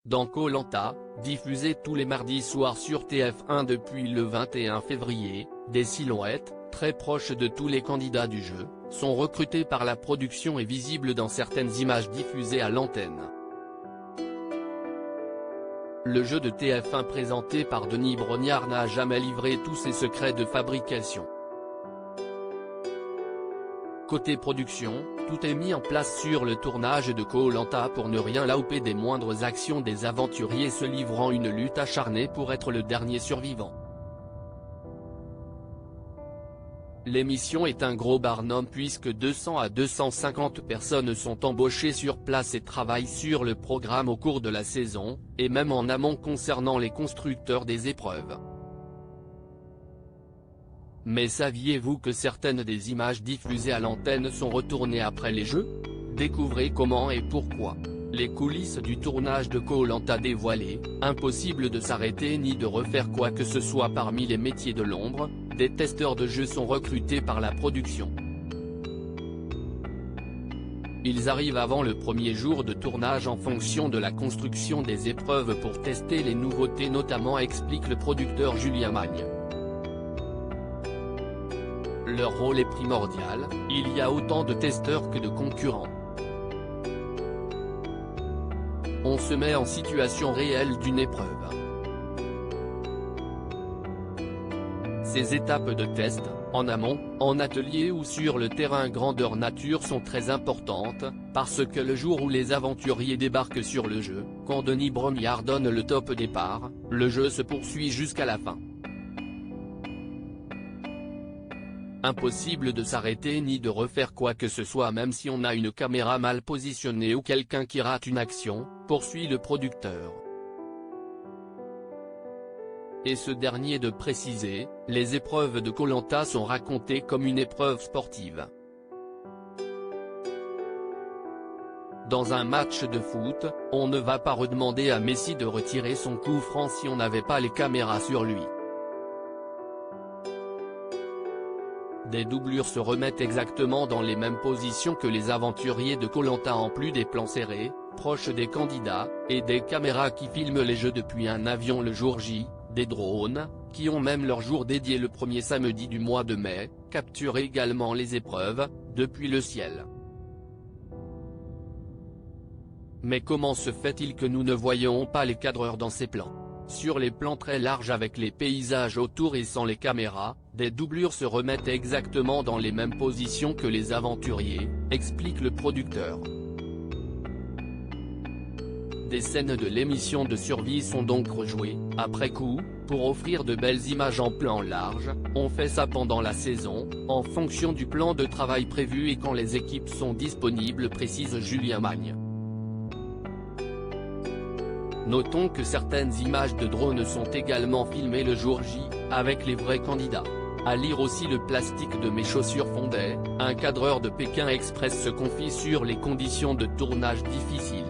Dans Koh Lanta, diffusé tous les mardis soirs sur TF1 depuis le 21 février, des silhouettes, très proches de tous les candidats du jeu, sont recrutées par la production et visibles dans certaines images diffusées à l'antenne. Le jeu de TF1 présenté par Denis Brognard n'a jamais livré tous ses secrets de fabrication. Côté production, tout est mis en place sur le tournage de Koh Lanta pour ne rien louper des moindres actions des aventuriers se livrant une lutte acharnée pour être le dernier survivant. L'émission est un gros barnum puisque 200 à 250 personnes sont embauchées sur place et travaillent sur le programme au cours de la saison, et même en amont concernant les constructeurs des épreuves. Mais saviez-vous que certaines des images diffusées à l'antenne sont retournées après les jeux? Découvrez comment et pourquoi. Les coulisses du tournage de Koh Lanta dévoilées, impossible de s'arrêter ni de refaire quoi que ce soit parmi les métiers de l'ombre, des testeurs de jeux sont recrutés par la production. Ils arrivent avant le premier jour de tournage en fonction de la construction des épreuves pour tester les nouveautés notamment explique le producteur Julien Magne. Leur rôle est primordial, il y a autant de testeurs que de concurrents. On se met en situation réelle d'une épreuve. Ces étapes de test, en amont, en atelier ou sur le terrain grandeur nature sont très importantes, parce que le jour où les aventuriers débarquent sur le jeu, quand Denis Brognard donne le top départ, le jeu se poursuit jusqu'à la fin. Impossible de s'arrêter ni de refaire quoi que ce soit même si on a une caméra mal positionnée ou quelqu'un qui rate une action, poursuit le producteur. Et ce dernier de préciser, les épreuves de Koh Lanta sont racontées comme une épreuve sportive. Dans un match de foot, on ne va pas redemander à Messi de retirer son coup franc si on n'avait pas les caméras sur lui. Des doublures se remettent exactement dans les mêmes positions que les aventuriers de Koh Lanta en plus des plans serrés, proches des candidats, et des caméras qui filment les jeux depuis un avion le jour J, des drones, qui ont même leur jour dédié le premier samedi du mois de mai, capturent également les épreuves, depuis le ciel. Mais comment se fait-il que nous ne voyons pas les cadreurs dans ces plans? Sur les plans très larges avec les paysages autour et sans les caméras, des doublures se remettent exactement dans les mêmes positions que les aventuriers, explique le producteur. Des scènes de l'émission de survie sont donc rejouées, après coup, pour offrir de belles images en plan large. On fait ça pendant la saison, en fonction du plan de travail prévu et quand les équipes sont disponibles précise Julien Magne. Notons que certaines images de drones sont également filmées le jour J, avec les vrais candidats. À lire aussi le plastique de mes chaussures fondait, un cadreur de Pékin Express se confie sur les conditions de tournage difficiles.